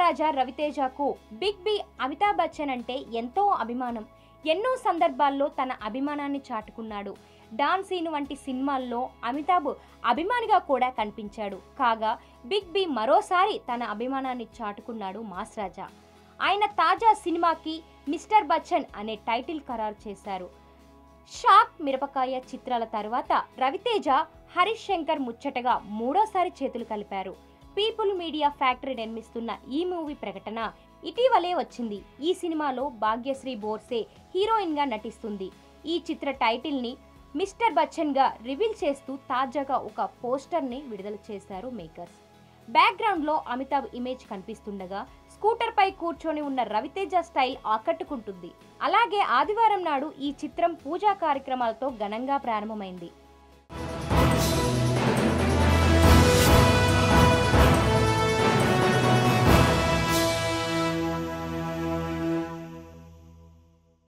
మహారాజా రవితేజకు big B Amitabh Bachchan అంటే ఎంతో అభిమానం. ఎన్నో సందర్భాల్లో తన అభిమానాన్ని చాటుకున్నాడు. డాన్ సీను వంటి సినిమాల్లో అమితాబ్ అభిమానిగా కూడా కనిపించాడు. కాగా బిగ్ బి మరోసారి తన అభిమానాన్ని చాటుకున్నాడు మాస్ రాజా. ఆయన తాజా సినిమాకి మిస్టర్ బచ్చన్ అనే టైటిల్ ఖరారు చేశారు. షాక్, మిరపకాయ చిత్రాల తర్వాత రవితేజ, హరీష్ శంకర్ ముచ్చటగా మూడోసారి చేతులు కలిపారు. పీపుల్ మీడియా ఫ్యాక్టరీ నిర్మిస్తున్న ఈ మూవీ ప్రకటన ఇటీవలే వచ్చింది. ఈ సినిమాలో భాగ్యశ్రీ బోర్సే హీరోయిన్ గా నటిస్తుంది. ఈ చిత్ర టైటిల్ ని మిస్టర్ బచ్చన్ గా రివీల్ చేస్తూ తాజాగా ఒక పోస్టర్ ని విడుదల చేశారు మేకర్స్. బ్యాక్గ్రౌండ్ లో అమితాబ్ ఇమేజ్ కనిపిస్తుండగా స్కూటర్ పై కూర్చొని ఉన్న రవితేజ స్టైల్ ఆకట్టుకుంటుంది. అలాగే ఆదివారం నాడు ఈ చిత్రం పూజా కార్యక్రమాలతో ఘనంగా ప్రారంభమైంది.